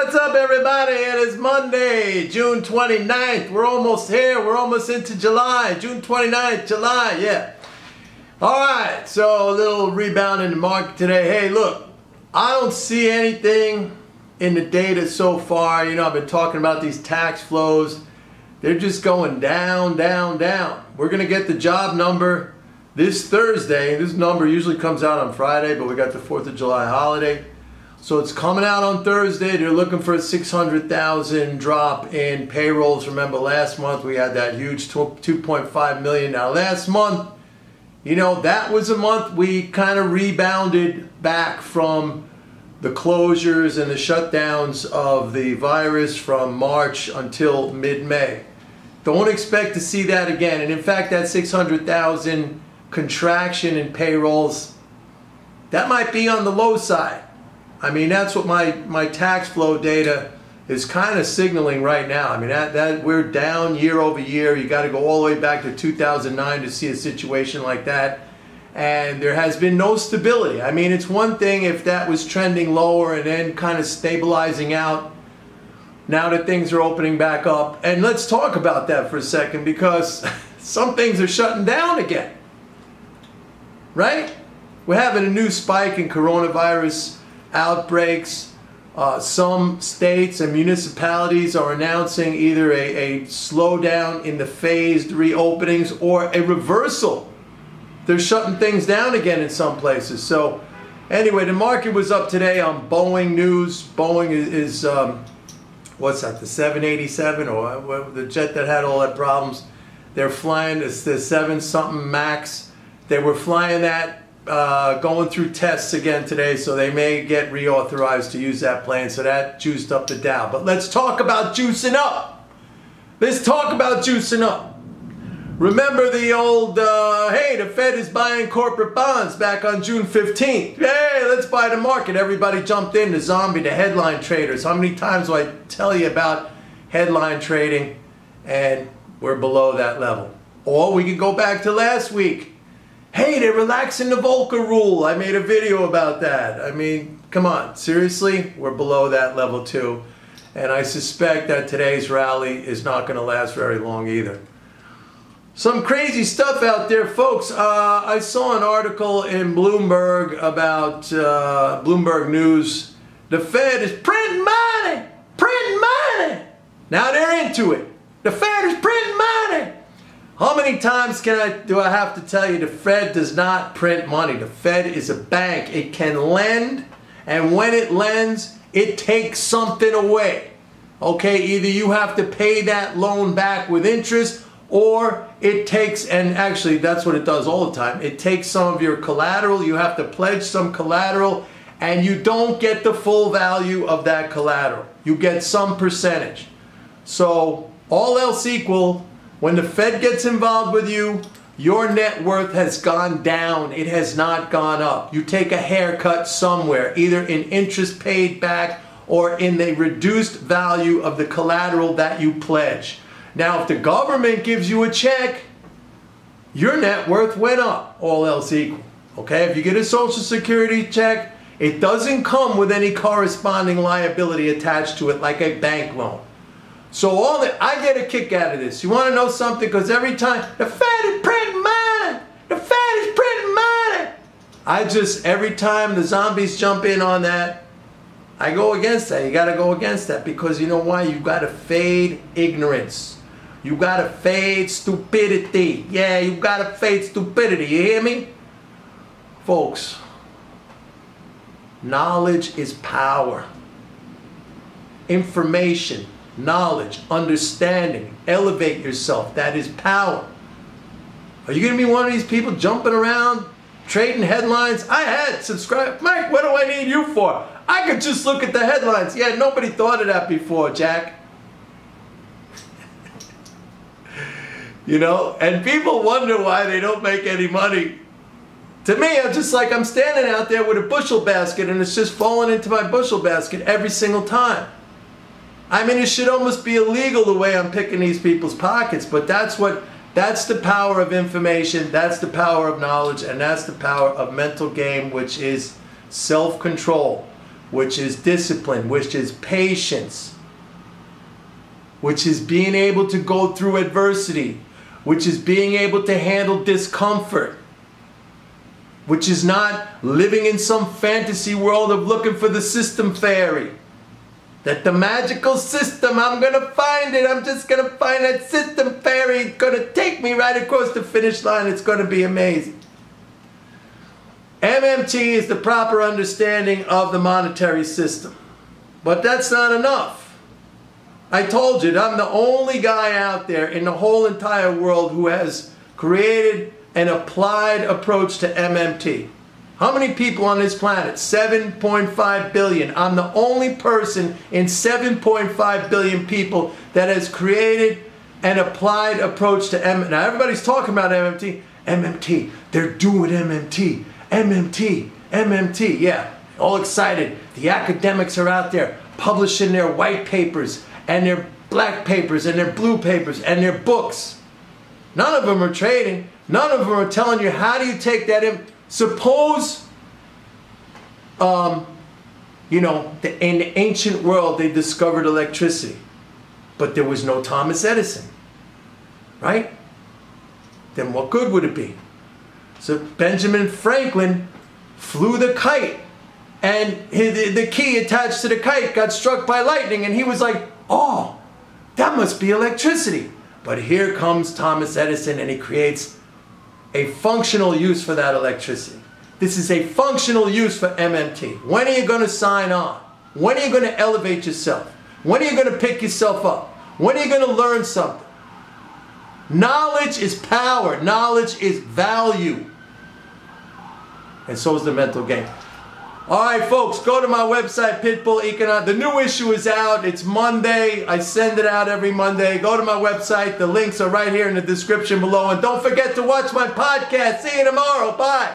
What's up, everybody? It is Monday, June 29th. We're almost here. We're almost into July. June 29th, July, yeah. All right, so a little rebound in the market today. Hey, look, I don't see anything in the data so far. You know, I've been talking about these tax flows. They're just going down, down, down. We're going to get the job number this Thursday. This number usually comes out on Friday, but we got the 4th of July holiday. So it's coming out on Thursday. They're looking for a 600,000 drop in payrolls. Remember last month we had that huge 2.5 million. Now last month, you know, that was a month we kind of rebounded back from the closures and the shutdowns of the virus from March until mid-May. Don't expect to see that again. And in fact, that 600,000 contraction in payrolls, that might be on the low side. I mean, that's what my tax flow data is kind of signaling right now. I mean, that we're down year over year. You got to go all the way back to 2009 to see a situation like that. And there has been no stability. I mean, it's one thing if that was trending lower and then kind of stabilizing out now that things are opening back up. And let's talk about that for a second, because some things are shutting down again, right? We're having a new spike in coronavirus outbreaks. Some states and municipalities are announcing either a slowdown in the phased reopenings or a reversal. They're shutting things down again in some places. So anyway, the market was up today on Boeing news. Boeing is what's that, the 787 or the jet that had all that problems. They're flying the 7-something MAX. They were flying that, going through tests again today, so they may get reauthorized to use that plane, so that juiced up the Dow. But let's talk about juicing up. Let's talk about juicing up. Remember the old, hey, the Fed is buying corporate bonds back on June 15th. Hey, let's buy the market. Everybody jumped in, the zombie, the headline traders. How many times do I tell you about headline trading? And we're below that level. Or we could go back to last week. Hey, they're relaxing the Volcker rule. I made a video about that. I mean, come on, seriously? We're below that level too. And I suspect that today's rally is not going to last very long either. Some crazy stuff out there, folks. I saw an article in Bloomberg about Bloomberg News. The Fed is printing money, printing money. Now they're into it. The Fed is printing money. How many times do I have to tell you the Fed does not print money? The Fed is a bank. It can lend, and when it lends, it takes something away. Okay, either you have to pay that loan back with interest, or it takes, and actually that's what it does all the time, it takes some of your collateral. You have to pledge some collateral, and you don't get the full value of that collateral. You get some percentage. So all else equal, when the Fed gets involved with you, your net worth has gone down. It has not gone up. You take a haircut somewhere, either in interest paid back or in the reduced value of the collateral that you pledge. Now, if the government gives you a check, your net worth went up, all else equal. Okay, if you get a Social Security check, it doesn't come with any corresponding liability attached to it like a bank loan. So I get a kick out of this. You want to know something? Because every time the Fed is printing money, the Fed is printing money, every time the zombies jump in on that, I go against that. You got to go against that, because you know why? You got to fade ignorance. You got to fade stupidity. Yeah, you got to fade stupidity. You hear me? Folks, knowledge is power. Information, knowledge, understanding, elevate yourself. That is power. Are you going to be one of these people jumping around, trading headlines? I had subscribed. Mike, what do I need you for? I could just look at the headlines. Yeah, nobody thought of that before, Jack. You know, and people wonder why they don't make any money. To me, I'm standing out there with a bushel basket, and it's just falling into my bushel basket every single time. I mean, it should almost be illegal the way I'm picking these people's pockets, but that's the power of information, that's the power of knowledge, and that's the power of mental game, which is self-control. which is discipline, which is patience, which is being able to go through adversity, which is being able to handle discomfort, which is not living in some fantasy world of looking for the system fairy. That the magical system, I'm going to find it. I'm just going to find that system fairy. It's going to take me right across the finish line. It's going to be amazing. MMT is the proper understanding of the monetary system. But that's not enough. I told you, I'm the only guy out there in the whole entire world who has created an applied approach to MMT. How many people on this planet? 7.5 billion. I'm the only person in 7.5 billion people that has created an applied approach to MMT. Now everybody's talking about MMT. MMT. They're doing MMT. MMT. MMT. Yeah. All excited. The academics are out there publishing their white papers and their black papers and their blue papers and their books. None of them are trading. None of them are telling you how do you take that in. Suppose, in the ancient world they discovered electricity, but there was no Thomas Edison, right? Then what good would it be? So Benjamin Franklin flew the kite, and the key attached to the kite got struck by lightning, and he was like, oh, that must be electricity. But here comes Thomas Edison, and he creates a functional use for that electricity. This is a functional use for MMT. When are you going to sign on? When are you going to elevate yourself? When are you going to pick yourself up? When are you going to learn something? Knowledge is power. Knowledge is value. And so is the mental game. All right, folks, go to my website, Pitbull Economics. The new issue is out. It's Monday. I send it out every Monday. Go to my website. The links are right here in the description below. And don't forget to watch my podcast. See you tomorrow. Bye.